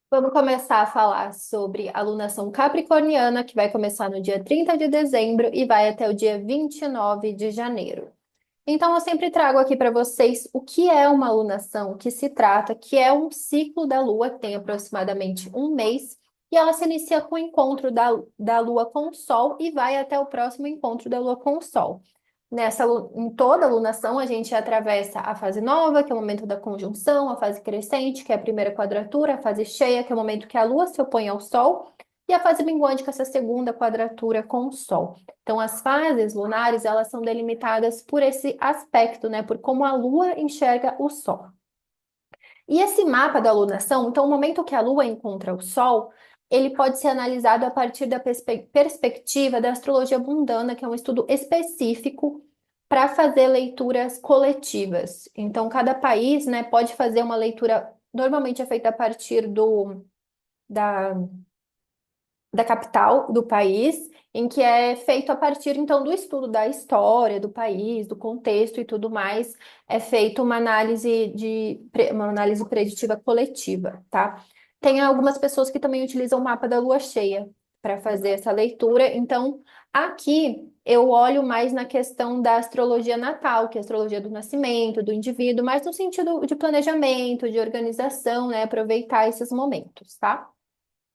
Vamos começar a falar sobre a alunação capricorniana, que vai começar no dia 30 de dezembro e vai até o dia 29 de janeiro. Então, eu sempre trago aqui para vocês o que é uma alunação, o que se trata, que é um ciclo da Lua, que tem aproximadamente um mês, e ela se inicia com o encontro da Lua com o Sol e vai até o próximo encontro da Lua com o Sol. Em toda alunação, a gente atravessa a fase nova, que é o momento da conjunção, a fase crescente, que é a primeira quadratura, a fase cheia, que é o momento que a Lua se opõe ao Sol, e a fase minguante, que é essa segunda quadratura com o Sol. Então, as fases lunares, elas são delimitadas por esse aspecto, né? Por como a Lua enxerga o Sol. E esse mapa da alunação, então, o momento que a Lua encontra o Sol, ele pode ser analisado a partir da perspectiva da astrologia mundana, que é um estudo específico para fazer leituras coletivas. Então, cada país, né, pode fazer uma leitura, normalmente é feita a partir da da capital do país, em que é feito a partir então do estudo da história do país, do contexto e tudo mais, é feito uma análise preditiva coletiva, tá? Tem algumas pessoas que também utilizam o mapa da lua cheia para fazer essa leitura, então aqui eu olho mais na questão da astrologia natal, que é a astrologia do nascimento, do indivíduo, mas no sentido de planejamento, de organização, né? Aproveitar esses momentos, tá?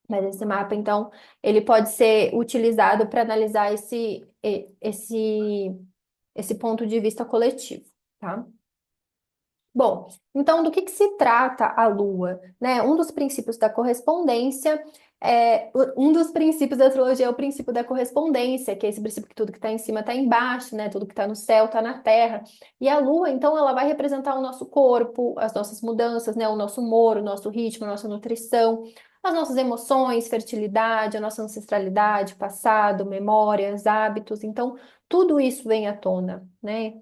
Mas esse mapa, então, ele pode ser utilizado para analisar esse ponto de vista coletivo, tá? Bom, então do que se trata a Lua, né? Um dos princípios da correspondência um dos princípios da astrologia é o princípio da correspondência, que é esse princípio que tudo que está em cima está embaixo, né? Tudo que está no céu está na terra. E a Lua, então, ela vai representar o nosso corpo, as nossas mudanças, né? O nosso humor, o nosso ritmo, a nossa nutrição, as nossas emoções, fertilidade, a nossa ancestralidade, passado, memórias, hábitos. Então, tudo isso vem à tona, né?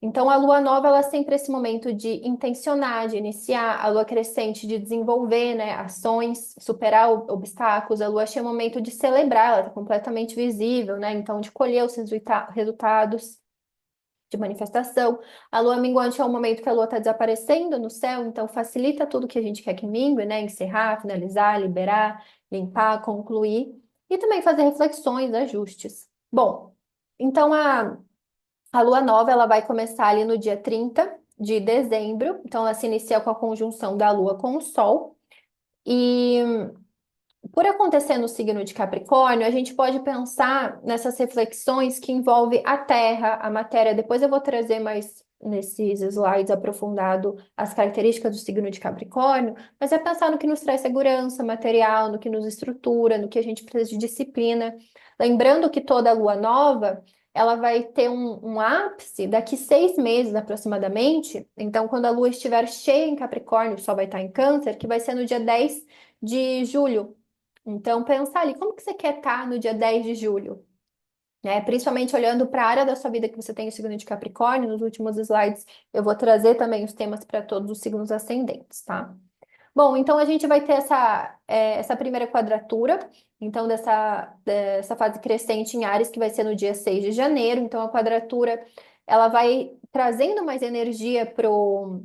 Então, a lua nova, ela é sempre esse momento de intencionar, de iniciar, a lua crescente de desenvolver, né, ações, superar obstáculos, a lua cheia é o momento de celebrar, ela está completamente visível, né, então de colher os resultados de manifestação. A lua minguante é o momento que a lua está desaparecendo no céu, então facilita tudo que a gente quer que mingue, né, encerrar, finalizar, liberar, limpar, concluir, e também fazer reflexões, ajustes. Bom, então a lua nova ela vai começar ali no dia 30 de dezembro, então ela se inicia com a conjunção da lua com o sol. E por acontecer no signo de Capricórnio, a gente pode pensar nessas reflexões que envolvem a Terra, a matéria. Depois eu vou trazer mais nesses slides aprofundado as características do signo de Capricórnio, mas é pensar no que nos traz segurança material, no que nos estrutura, no que a gente precisa de disciplina. Lembrando que toda lua nova, ela vai ter um ápice daqui 6 meses aproximadamente. Então, quando a lua estiver cheia em Capricórnio, o sol vai estar em Câncer, que vai ser no dia 10 de julho. Então, pensar ali, como que você quer estar no dia 10 de julho? Né? Principalmente olhando para a área da sua vida que você tem o signo de Capricórnio, nos últimos slides eu vou trazer também os temas para todos os signos ascendentes, tá? Bom, então a gente vai ter essa primeira quadratura, então dessa fase crescente em Áries, que vai ser no dia 6 de janeiro. Então a quadratura, ela vai trazendo mais energia para o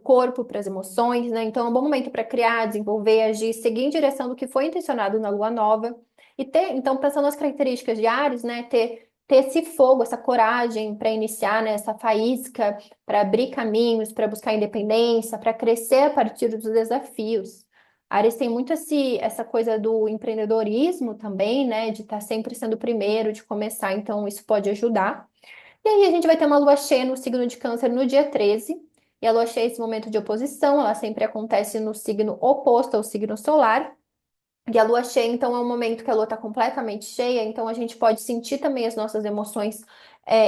corpo, para as emoções, né? Então é um bom momento para criar, desenvolver, agir, seguir em direção do que foi intencionado na lua nova. Então, pensando nas características de Áries, né? Ter esse fogo, essa coragem para iniciar, né? Essa faísca, para abrir caminhos, para buscar independência, para crescer a partir dos desafios. Áries tem muito essa coisa do empreendedorismo também, né? De estar sempre sendo o primeiro, de começar, então isso pode ajudar. E aí a gente vai ter uma lua cheia no signo de Câncer no dia 13. E a lua cheia é esse momento de oposição, ela sempre acontece no signo oposto ao signo solar. E a lua cheia, então, é um momento que a lua está completamente cheia, então a gente pode sentir também as nossas emoções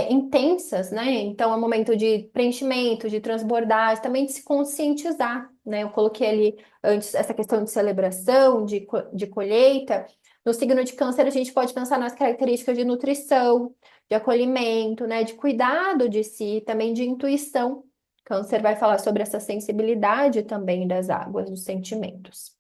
intensas, né? Então é um momento de preenchimento, de transbordar, também de se conscientizar, né? Eu coloquei ali antes essa questão de celebração, de colheita. No signo de Câncer, a gente pode pensar nas características de nutrição, de acolhimento, né? De cuidado de si, também de intuição. Câncer vai falar sobre essa sensibilidade também das águas, dos sentimentos.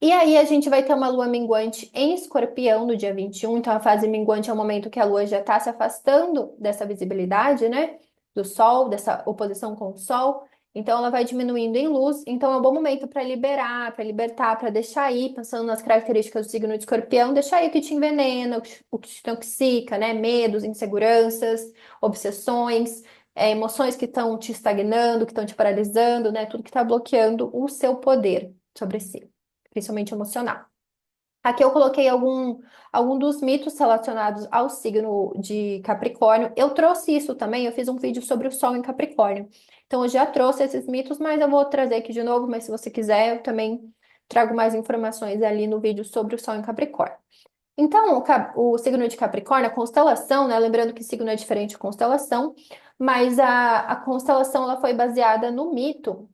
E aí a gente vai ter uma lua minguante em Escorpião no dia 21. Então a fase minguante é o momento que a lua já está se afastando dessa visibilidade, né? Do Sol, dessa oposição com o Sol. Então ela vai diminuindo em luz, então é um bom momento para liberar, para libertar, para deixar ir, pensando nas características do signo de Escorpião, deixar ir o que te envenena, o que te intoxica, né? Medos, inseguranças, obsessões, emoções que estão te estagnando, que estão te paralisando, né? Tudo que está bloqueando o seu poder sobre si, principalmente emocional. Aqui eu coloquei algum dos mitos relacionados ao signo de Capricórnio. Eu trouxe isso também, eu fiz um vídeo sobre o Sol em Capricórnio. Então eu já trouxe esses mitos, mas eu vou trazer aqui de novo, mas se você quiser, eu também trago mais informações ali no vídeo sobre o Sol em Capricórnio. Então, o signo de Capricórnio, a constelação, né? Lembrando que signo é diferente de constelação, mas a constelação ela foi baseada no mito.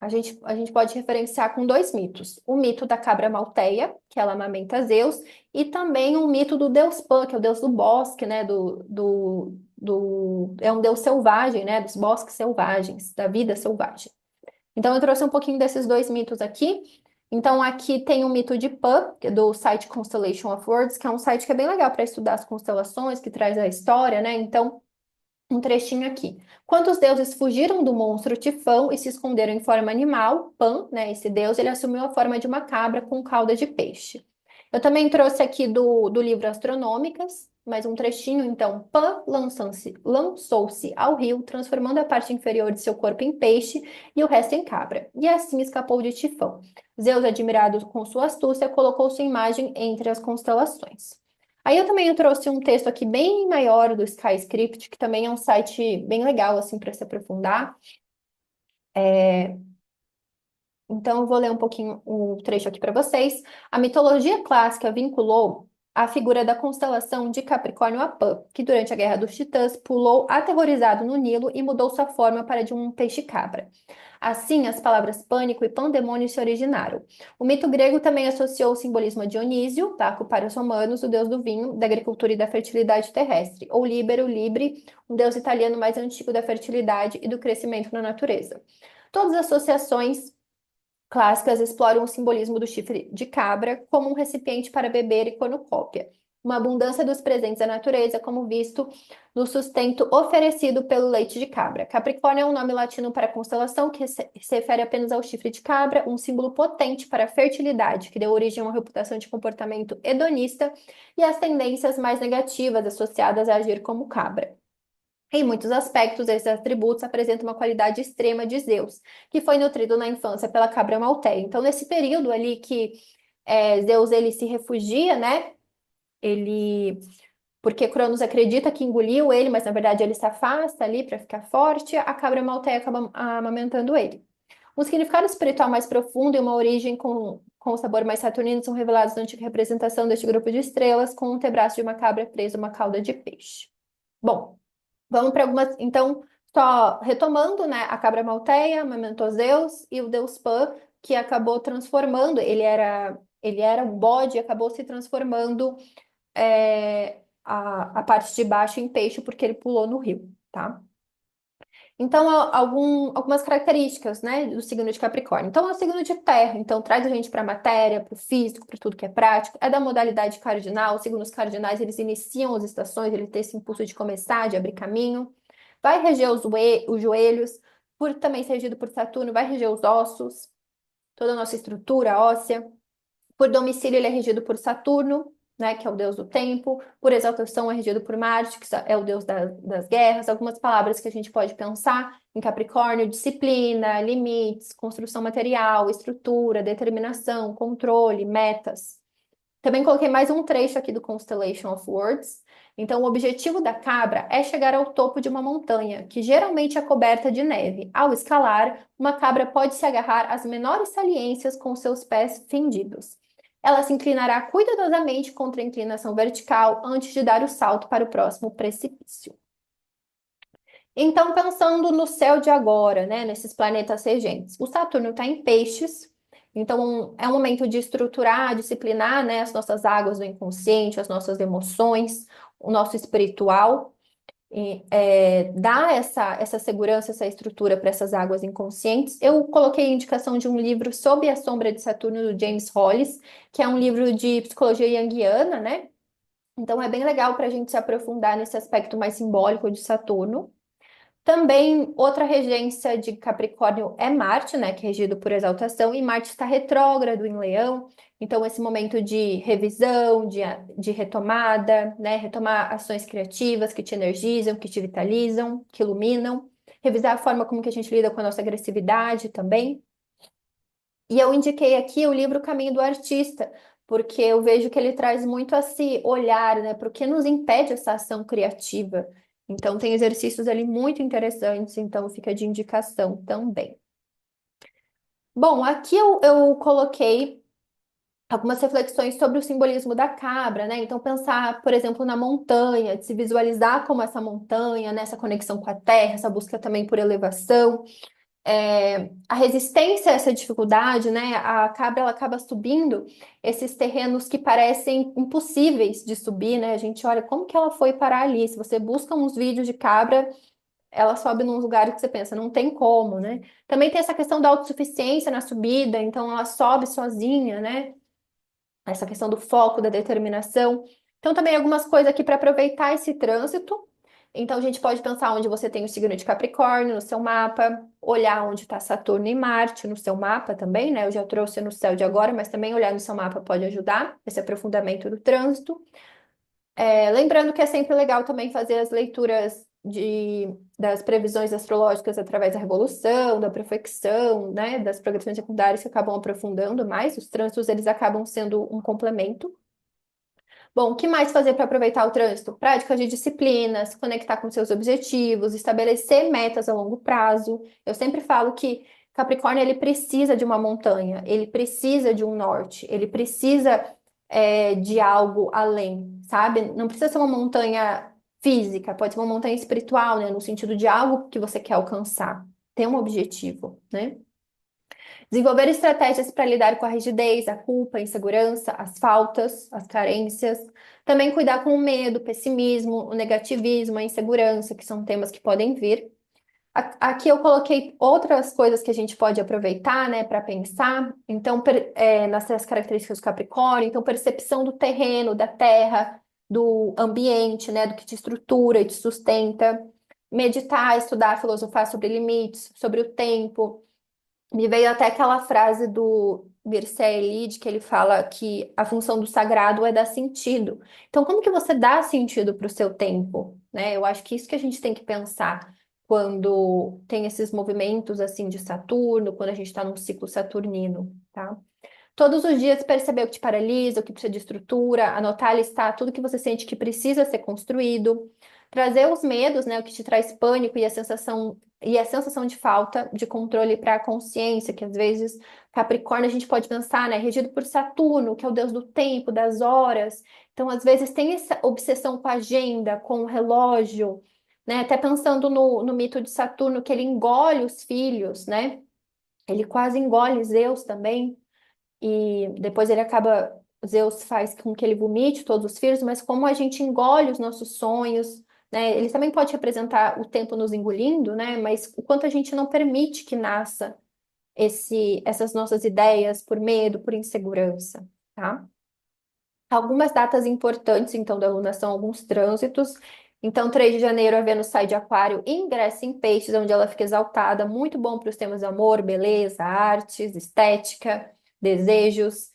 A gente pode referenciar com dois mitos. O mito da cabra malteia, que ela amamenta Zeus, e também o mito do deus Pan, que é o deus do bosque, né? É um deus selvagem, né? Dos bosques selvagens, da vida selvagem. Então, eu trouxe um pouquinho desses dois mitos aqui. Então, aqui tem o mito de Pan, que é do site Constellation of Words, que é um site que é bem legal para estudar as constelações, que traz a história, né? Então, um trechinho aqui. Quando os deuses fugiram do monstro Tifão e se esconderam em forma animal, Pan, né, esse deus, ele assumiu a forma de uma cabra com cauda de peixe. Eu também trouxe aqui do livro Astronômicas, mais um trechinho. Então, Pan lançou-se ao rio, transformando a parte inferior de seu corpo em peixe e o resto em cabra. E assim escapou de Tifão. Zeus, admirado com sua astúcia, colocou sua imagem entre as constelações. Aí eu trouxe um texto aqui bem maior do SkyScript, que também é um site bem legal assim para se aprofundar. Então eu vou ler um pouquinho um trecho aqui para vocês. A mitologia clássica vinculou a figura da constelação de Capricórnio a Pan, que durante a Guerra dos Titãs pulou aterrorizado no Nilo e mudou sua forma para de um peixe-cabra. Assim, as palavras pânico e pandemônio se originaram. O mito grego também associou o simbolismo a Dionísio, Baco para os romanos, o deus do vinho, da agricultura e da fertilidade terrestre, ou Libero, Libre, um deus italiano mais antigo da fertilidade e do crescimento na natureza. Todas as associações clássicas exploram o simbolismo do chifre de cabra como um recipiente para beber e cornucópia. Uma abundância dos presentes da natureza, como visto no sustento oferecido pelo leite de cabra. Capricórnio é um nome latino para a constelação que se refere apenas ao chifre de cabra, um símbolo potente para a fertilidade, que deu origem a uma reputação de comportamento hedonista e às tendências mais negativas associadas a agir como cabra. Em muitos aspectos, esses atributos apresentam uma qualidade extrema de Zeus, que foi nutrido na infância pela cabra malteia. Então, nesse período ali que Zeus ele se refugia, né? Ele, porque Cronos acredita que engoliu ele, mas na verdade ele se afasta ali para ficar forte, a cabra malteia acaba amamentando ele. Um significado espiritual mais profundo e uma origem com o sabor mais saturnino são revelados na antiga representação deste grupo de estrelas, com o antebraço de uma cabra preso a uma cauda de peixe. Bom. Vamos para algumas. Então, só retomando, né? A cabra malteia amamentou Zeus e o deus Pan, que acabou transformando, ele era um bode e acabou se transformando a parte de baixo em peixe porque ele pulou no rio, tá? Então, algumas características, né, do signo de Capricórnio. Então, é o signo de terra, então traz a gente para a matéria, para o físico, para tudo que é prático. É da modalidade cardinal, os signos cardinais, eles iniciam as estações, ele tem esse impulso de começar, de abrir caminho. Vai reger os joelhos, por também ser regido por Saturno, vai reger os ossos, toda a nossa estrutura óssea. Por domicílio, ele é regido por Saturno, né, que é o deus do tempo. Por exaltação, é regido por Marte, que é o deus das guerras. Algumas palavras que a gente pode pensar em Capricórnio: disciplina, limites, construção material, estrutura, determinação, controle, metas. Também coloquei mais um trecho aqui do Constellation of Words. Então, o objetivo da cabra é chegar ao topo de uma montanha, que geralmente é coberta de neve. Ao escalar, uma cabra pode se agarrar às menores saliências com seus pés fendidos. Ela se inclinará cuidadosamente contra a inclinação vertical antes de dar o salto para o próximo precipício. Então, pensando no céu de agora, né, nesses planetas regentes, o Saturno está em peixes, então é um momento de estruturar, disciplinar, né, as nossas águas do inconsciente, as nossas emoções, o nosso espiritual, e, dar essa segurança, essa estrutura para essas águas inconscientes. Eu coloquei a indicação de um livro Sob a Sombra de Saturno, do James Hollis, que é um livro de psicologia junguiana, né? Então é bem legal para a gente se aprofundar nesse aspecto mais simbólico de Saturno. Também outra regência de Capricórnio é Marte, né, que é regido por exaltação, e Marte está retrógrado em Leão, então esse momento de revisão, de retomada, né, retomar ações criativas que te energizam, que te vitalizam, que iluminam, revisar a forma como que a gente lida com a nossa agressividade também. E eu indiquei aqui o livro Caminho do Artista, porque eu vejo que ele traz muito esse olhar, né, para o que nos impede essa ação criativa. Então, tem exercícios ali muito interessantes, então fica de indicação também. Bom, aqui eu coloquei algumas reflexões sobre o simbolismo da cabra, né? Então, pensar, por exemplo, na montanha, de se visualizar como essa montanha, nessa conexão com a terra, essa busca também por elevação. A resistência a essa dificuldade, né? A cabra ela acaba subindo esses terrenos que parecem impossíveis de subir, né? A gente olha como que ela foi parar ali. Se você busca uns vídeos de cabra, ela sobe num lugar que você pensa, não tem como, né? Também tem essa questão da autossuficiência na subida, então ela sobe sozinha, né? Essa questão do foco, da determinação. Então, também algumas coisas aqui para aproveitar esse trânsito. Então, a gente pode pensar onde você tem o signo de Capricórnio no seu mapa, olhar onde está Saturno e Marte no seu mapa também, né? Eu já trouxe no céu de agora, mas também olhar no seu mapa pode ajudar esse aprofundamento do trânsito. Lembrando que é sempre legal também fazer as leituras das previsões astrológicas através da revolução, da profecção, né? Das progressões secundárias que acabam aprofundando mais. Os trânsitos, eles acabam sendo um complemento. Bom, o que mais fazer para aproveitar o trânsito? Práticas de disciplina, se conectar com seus objetivos, estabelecer metas a longo prazo. Eu sempre falo que Capricórnio ele precisa de uma montanha, ele precisa de um norte, ele precisa de algo além, sabe? Não precisa ser uma montanha física, pode ser uma montanha espiritual, né? No sentido de algo que você quer alcançar, ter um objetivo, né? Desenvolver estratégias para lidar com a rigidez, a culpa, a insegurança, as faltas, as carências. Também cuidar com o medo, o pessimismo, o negativismo, a insegurança, que são temas que podem vir. Aqui eu coloquei outras coisas que a gente pode aproveitar, né, para pensar. Então, nessas características do Capricórnio, então, percepção do terreno, da terra, do ambiente, né, do que te estrutura e te sustenta. Meditar, estudar, filosofar sobre limites, sobre o tempo. Me veio até aquela frase do Mircea Eliade, que ele fala que a função do sagrado é dar sentido. Então, como que você dá sentido para o seu tempo, né? Eu acho que isso que a gente tem que pensar quando tem esses movimentos assim de Saturno, quando a gente está num ciclo saturnino, tá? Todos os dias perceber o que te paralisa, o que precisa de estrutura, anotar, listar tudo que você sente que precisa ser construído, trazer os medos, né, o que te traz pânico e a sensação de falta de controle para a consciência, que às vezes Capricórnio a gente pode pensar, né, regido por Saturno, que é o deus do tempo, das horas. Então, às vezes tem essa obsessão com a agenda, com o relógio, né, até pensando no mito de Saturno, que ele engole os filhos, né? Ele quase engole Zeus também e depois ele acaba, Zeus faz com que ele vomite todos os filhos, mas como a gente engole os nossos sonhos, né? Ele também pode representar o tempo nos engolindo, né? Mas o quanto a gente não permite que nasça essas nossas ideias por medo, por insegurança, tá? Algumas datas importantes, então, da alunação, alguns trânsitos. Então, 3 de janeiro, a Vênus sai de Aquário e ingressa em Peixes, onde ela fica exaltada. Muito bom para os temas de amor, beleza, artes, estética, desejos.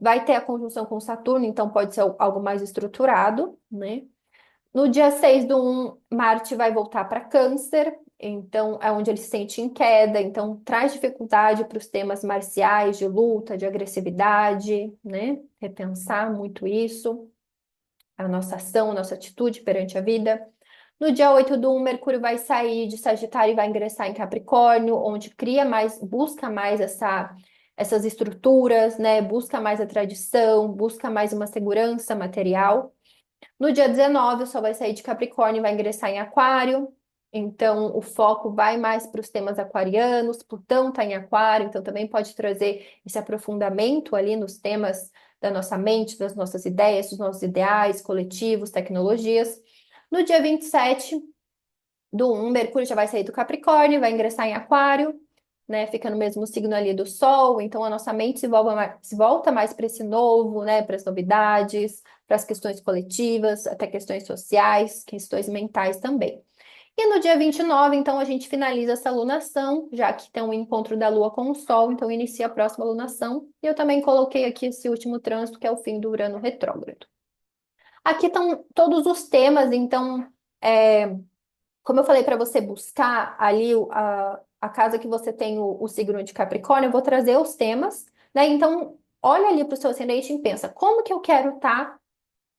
Vai ter a conjunção com Saturno, então pode ser algo mais estruturado, né? No dia 6 do 1, Marte vai voltar para Câncer, então é onde ele se sente em queda, então traz dificuldade para os temas marciais, de luta, de agressividade, né? Repensar muito isso, a nossa ação, a nossa atitude perante a vida. No dia 8 do 1, Mercúrio vai sair de Sagitário e vai ingressar em Capricórnio, onde cria mais, busca mais essas estruturas, né? Busca mais a tradição, busca mais uma segurança material. No dia 19, o Sol vai sair de Capricórnio e vai ingressar em Aquário. Então, o foco vai mais para os temas aquarianos. Plutão está em Aquário, então também pode trazer esse aprofundamento ali nos temas da nossa mente, das nossas ideias, dos nossos ideais coletivos, tecnologias. No dia 27 do 1, Mercúrio já vai sair do Capricórnio, vai ingressar em Aquário, né? Fica no mesmo signo ali do Sol, então a nossa mente se volta mais para esse novo, né? Para as novidades, para as questões coletivas, até questões sociais, questões mentais também. E no dia 29, então, a gente finaliza essa lunação, já que tem um encontro da Lua com o Sol, então inicia a próxima lunação. E eu também coloquei aqui esse último trânsito, que é o fim do Urano retrógrado. Aqui estão todos os temas, então, como eu falei para você buscar ali a casa que você tem o signo de Capricórnio, eu vou trazer os temas, né? Então, olha ali para o seu ascendente e pensa, como que eu quero estar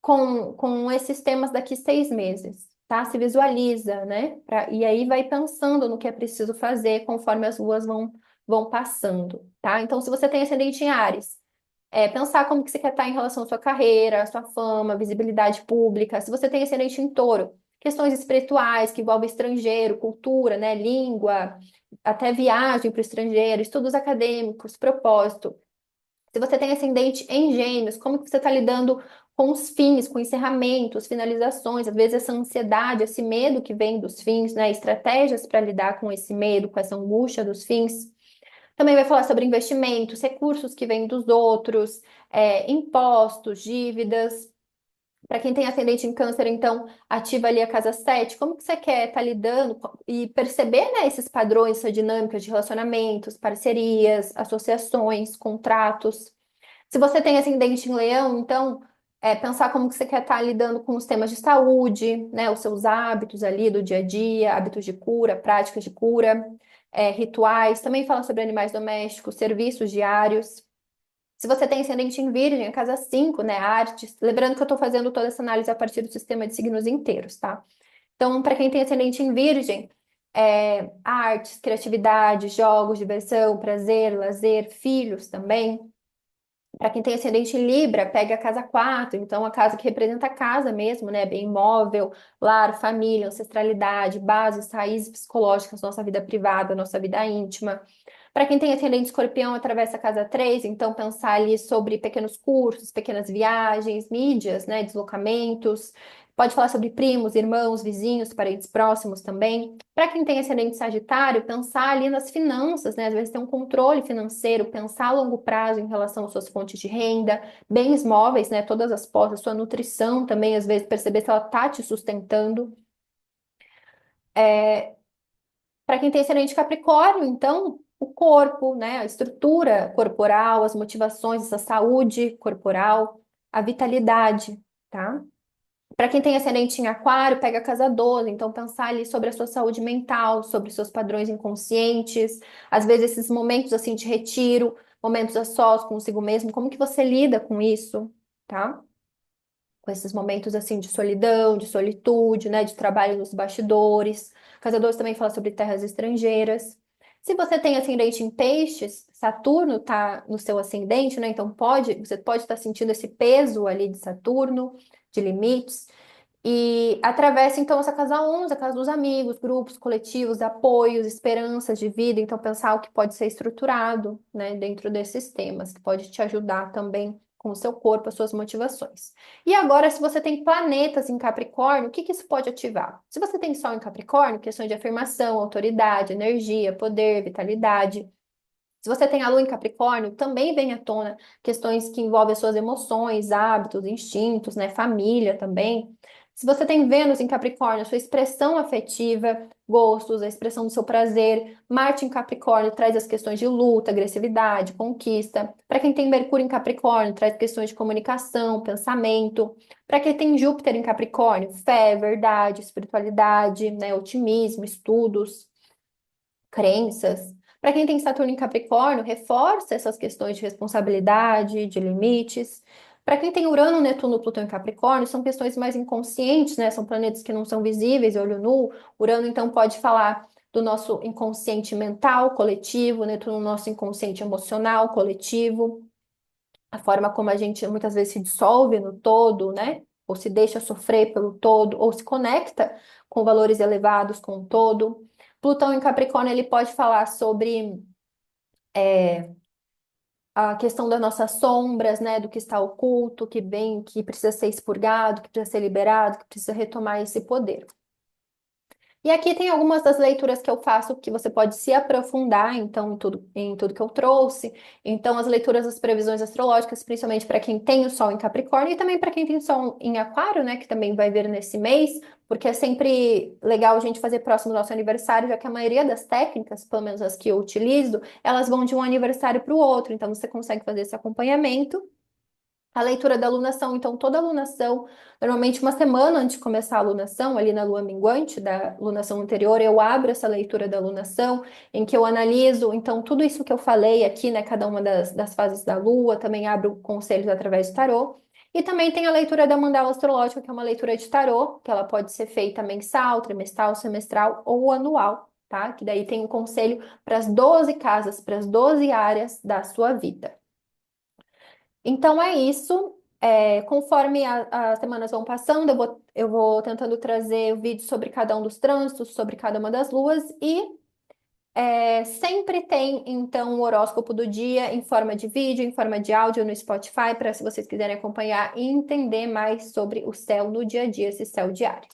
com esses temas daqui 6 meses, tá? Se visualiza, né? E aí vai pensando no que é preciso fazer conforme as luas vão passando, tá? Então, se você tem ascendente em Áries, pensar como que você quer estar em relação à sua carreira, à sua fama, visibilidade pública. Se você tem ascendente em Touro, questões espirituais que envolvem estrangeiro, cultura, né? Língua, até viagem para o estrangeiro, estudos acadêmicos, propósito. Se você tem ascendente em Gêmeos, como que você está lidando com os fins, com encerramentos, finalizações, às vezes essa ansiedade, esse medo que vem dos fins, né? Estratégias para lidar com esse medo, com essa angústia dos fins. Também vai falar sobre investimentos, recursos que vêm dos outros, impostos, dívidas. Para quem tem ascendente em câncer, então, ativa ali a casa 7. Como que você quer estar lidando e perceber, né, esses padrões, essa dinâmica de relacionamentos, parcerias, associações, contratos. Se você tem ascendente em leão, então, pensar como que você quer estar lidando com os temas de saúde, né, os seus hábitos ali do dia a dia, hábitos de cura, práticas de cura, rituais. Também fala sobre animais domésticos, serviços diários. Se você tem ascendente em Virgem, a casa 5, né, artes. Lembrando que eu estou fazendo toda essa análise a partir do sistema de signos inteiros, tá? Então, para quem tem ascendente em Virgem, artes, criatividade, jogos, diversão, prazer, lazer, filhos também. Para quem tem ascendente em Libra, pega a casa 4, então a casa que representa a casa mesmo, né? Bem imóvel, lar, família, ancestralidade, bases, raízes psicológicas, nossa vida privada, nossa vida íntima. Para quem tem ascendente escorpião, atravessa a casa 3, então pensar ali sobre pequenos cursos, pequenas viagens, mídias, né, deslocamentos. Pode falar sobre primos, irmãos, vizinhos, parentes próximos também. Para quem tem ascendente sagitário, pensar ali nas finanças, né? Às vezes ter um controle financeiro, pensar a longo prazo em relação às suas fontes de renda, bens móveis, né? Todas as posses, sua nutrição também, às vezes perceber se ela está te sustentando. Para quem tem ascendente Capricórnio, então, o corpo, né, a estrutura corporal, as motivações, essa saúde corporal, a vitalidade, tá? Para quem tem ascendente em Aquário, pega a casa 12, então pensar ali sobre a sua saúde mental, sobre os seus padrões inconscientes, às vezes esses momentos assim de retiro, momentos a sós consigo mesmo, como que você lida com isso, tá? Com esses momentos assim de solidão, de solitude, né, de trabalho nos bastidores. Casa 12 também fala sobre terras estrangeiras. Se você tem ascendente em peixes, Saturno está no seu ascendente, né? Então você pode estar sentindo esse peso ali de Saturno, de limites. E atravessa então essa casa 11, a casa dos amigos, grupos, coletivos, apoios, esperanças de vida. Então pensar o que pode ser estruturado, né, dentro desses temas, que pode te ajudar também com o seu corpo, as suas motivações. E agora, se você tem planetas em Capricórnio, o que que isso pode ativar? Se você tem Sol em Capricórnio, questões de afirmação, autoridade, energia, poder, vitalidade. Se você tem a Lua em Capricórnio, também vem à tona questões que envolvem as suas emoções, hábitos, instintos, né? Família também. Se você tem Vênus em Capricórnio, a sua expressão afetiva, gostos, a expressão do seu prazer. Marte em Capricórnio traz as questões de luta, agressividade, conquista. Para quem tem Mercúrio em Capricórnio, traz questões de comunicação, pensamento. Para quem tem Júpiter em Capricórnio, fé, verdade, espiritualidade, né? Otimismo, estudos, crenças. Para quem tem Saturno em Capricórnio, reforça essas questões de responsabilidade, de limites. Para quem tem Urano, Netuno, Plutão em Capricórnio, são questões mais inconscientes, né? São planetas que não são visíveis, olho nu. Urano, então, pode falar do nosso inconsciente mental, coletivo, Netuno, nosso inconsciente emocional, coletivo. A forma como a gente muitas vezes se dissolve no todo, né? Ou se deixa sofrer pelo todo, ou se conecta com valores elevados com o todo. Plutão em Capricórnio, ele pode falar sobre a questão das nossas sombras, né? Do que está oculto, que vem, que precisa ser expurgado, que precisa ser liberado, que precisa retomar esse poder. E aqui tem algumas das leituras que eu faço que você pode se aprofundar, então, em tudo que eu trouxe. Então, as leituras das previsões astrológicas, principalmente para quem tem o Sol em Capricórnio e também para quem tem o Sol em Aquário, né, que também vai vir nesse mês, porque é sempre legal a gente fazer próximo do nosso aniversário, já que a maioria das técnicas, pelo menos as que eu utilizo, elas vão de um aniversário para o outro, então você consegue fazer esse acompanhamento. A leitura da alunação, então, toda alunação, normalmente uma semana antes de começar a alunação, ali na lua minguante da alunação anterior, eu abro essa leitura da alunação, em que eu analiso, então, tudo isso que eu falei aqui, né, cada uma das fases da lua, também abro conselhos através do tarô. E também tem a leitura da mandala astrológica, que é uma leitura de tarô, que ela pode ser feita mensal, trimestral, semestral ou anual, tá? Que daí tem um conselho para as 12 casas, para as 12 áreas da sua vida. Então é isso. Conforme as semanas vão passando, eu vou tentando trazer vídeos sobre cada um dos trânsitos, sobre cada uma das luas, e sempre tem, então, o horóscopo do dia em forma de vídeo, em forma de áudio no Spotify, para se vocês quiserem acompanhar e entender mais sobre o céu no dia a dia, esse céu diário.